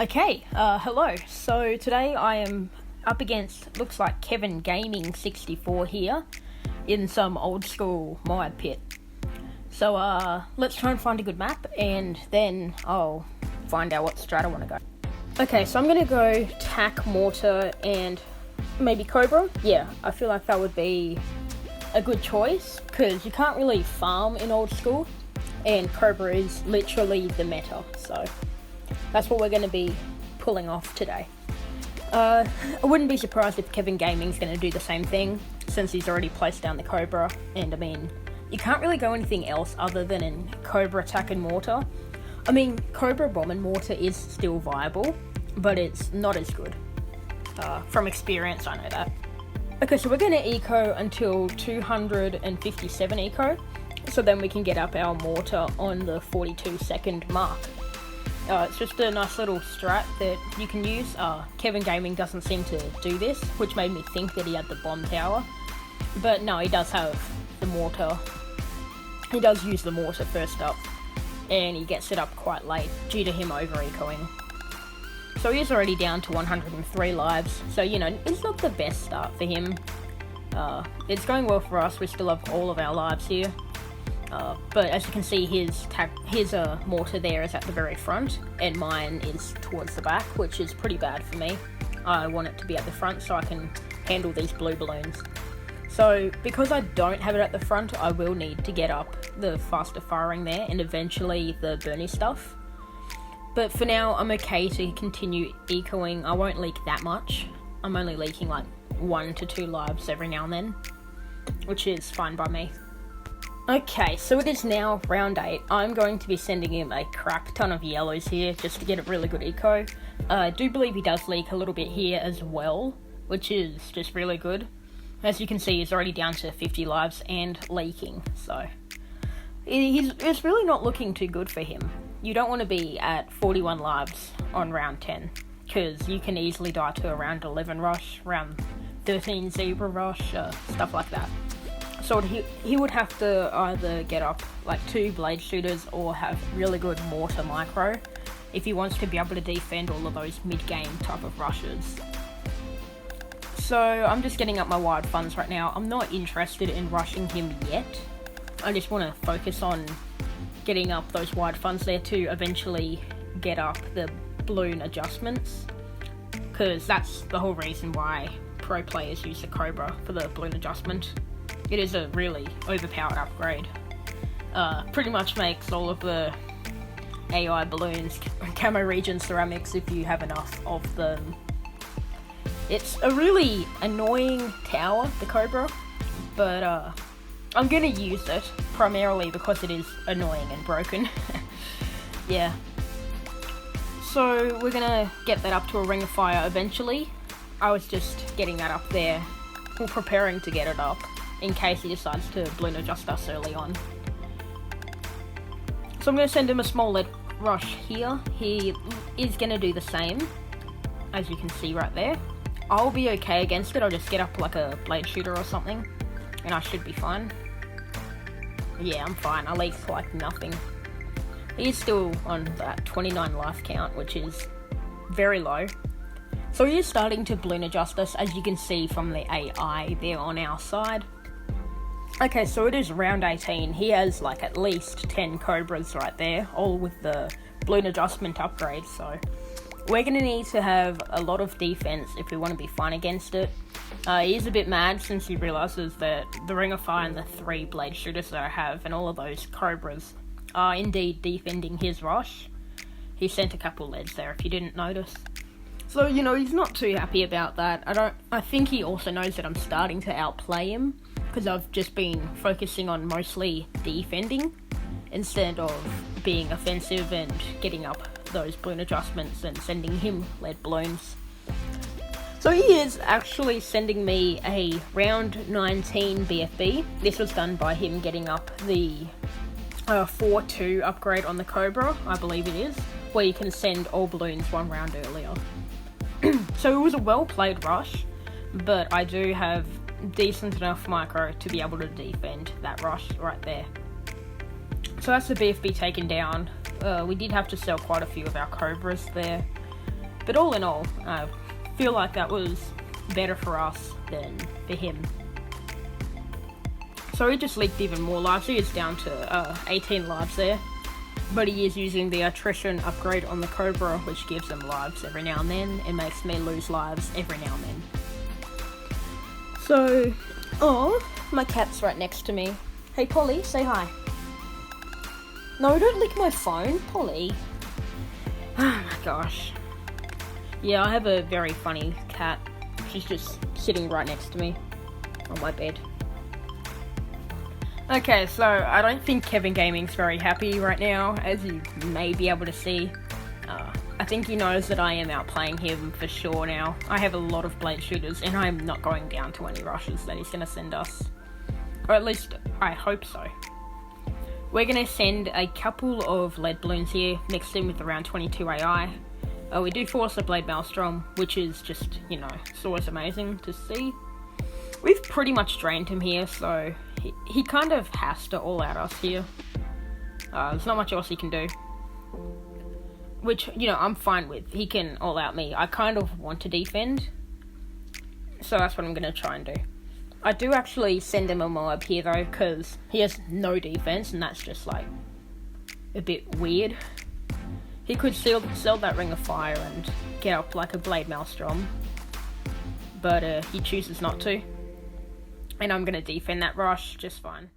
Okay, hello. So today I am up against, looks like Kevin Gaming 64 here, in some old school mod pit. So let's try and find a good map, and then I'll find out what strat I want to go. Okay, so I'm going to go Tack, Mortar, and maybe Cobra. Yeah, I feel like that would be a good choice, because you can't really farm in old school, and Cobra is literally the meta, so that's what we're going to be pulling off today. I wouldn't be surprised if Kevin Gaming's going to do the same thing, since he's already placed down the Cobra, and I mean, you can't really go anything else other than in Cobra, Attack, and Mortar. I mean, Cobra, Bomb, and Mortar is still viable, but it's not as good. From experience, I know that. Okay, so we're going to eco until 257 eco, so then we can get up our Mortar on the 42-second mark. It's just a nice little strat that you can use. Kevin Gaming doesn't seem to do this, which made me think that he had the bomb tower. But no, he does have the mortar. He does use the mortar first up, and he gets it up quite late due to him over-ecoing. So he is already down to 103 lives, so you know, it's not the best start for him. It's going well for us, we still have all of our lives here. But as you can see, his mortar there is at the very front, and mine is towards the back, which is pretty bad for me. I want it to be at the front so I can handle these blue balloons. So, because I don't have it at the front, I will need to get up the faster firing there, and eventually the Bernie stuff. But for now, I'm okay to continue ecoing. I won't leak that much. I'm only leaking like 1 to 2 lives every now and then, which is fine by me. Okay, so it is now round 8. I'm going to be sending him a crap ton of yellows here, just to get a really good eco. I do believe he does leak a little bit here as well, which is just really good. As you can see, he's already down to 50 lives and leaking, so it's really not looking too good for him. You don't want to be at 41 lives on round 10, because you can easily die to a round 11 rush, round 13 zebra rush, stuff like that. So he would have to either get up like 2 blade shooters or have really good mortar micro if he wants to be able to defend all of those mid-game type of rushes. So I'm just getting up my wild funds right now. I'm not interested in rushing him yet. I just want to focus on getting up those wide funds there to eventually get up the balloon adjustments, because that's the whole reason why pro players use the Cobra for the balloon adjustment. It is a really overpowered upgrade. Pretty much makes all of the AI balloons camo region ceramics if you have enough of them. It's a really annoying tower, the Cobra, but I'm gonna use it primarily because it is annoying and broken. Yeah. So we're gonna get that up to a ring of fire eventually. I was just getting that up there, or preparing to get it up, in case he decides to balloon adjust us early on. So I'm going to send him a small lead rush here. He is going to do the same, as you can see right there. I'll be okay against it. I'll just get up like a blade shooter or something, and I should be fine. Yeah, I'm fine. I leak like nothing. He's still on that 29 life count, which is very low. So he is starting to balloon adjust us, as you can see from the AI there on our side. Okay, so it is round 18. He has like at least 10 Cobras right there, all with the balloon adjustment upgrade, so we're going to need to have a lot of defense if we want to be fine against it. He is a bit mad since he realizes that the Ring of Fire and the 3 blade shooters that I have and all of those Cobras are indeed defending his rush. He sent a couple leads there if you didn't notice. So, you know, he's not too happy about that. I think he also knows that I'm starting to outplay him, because I've just been focusing on mostly defending instead of being offensive and getting up those balloon adjustments and sending him lead balloons. So he is actually sending me a round 19 BFB. This was done by him getting up the 4-2 upgrade on the Cobra, I believe it is, where you can send all balloons 1 round earlier. So it was a well-played rush, but I do have decent enough micro to be able to defend that rush right there. So that's the BFB taken down. We did have to sell quite a few of our Cobras there. But all in all, I feel like that was better for us than for him. So he just leaked even more lives. He is down to 18 lives there. But he is using the attrition upgrade on the Cobra, which gives him lives every now and then. It makes me lose lives every now and then. So, oh, my cat's right next to me. Hey Polly, say hi. No, don't lick my phone, Polly. Oh my gosh. Yeah, I have a very funny cat. She's just sitting right next to me on my bed. Okay, so I don't think Kevin Gaming's very happy right now, as you may be able to see. I think he knows that I am outplaying him for sure now. I have a lot of blade shooters, and I'm not going down to any rushes that he's going to send us. Or at least, I hope so. We're going to send a couple of lead balloons here, mixed in with around 22 AI. We do force a Blade Maelstrom, which is just, you know, it's always amazing to see. We've pretty much drained him here, so he kind of has to all-out us here. There's not much else he can do. Which, you know, I'm fine with. He can all-out me. I kind of want to defend, so that's what I'm going to try and do. I do actually send him a mob here, though, because he has no defense, and that's just, like, a bit weird. He could sell that Ring of Fire and get up like a Blade Maelstrom, but he chooses not to. And I'm going to defend that rush just fine.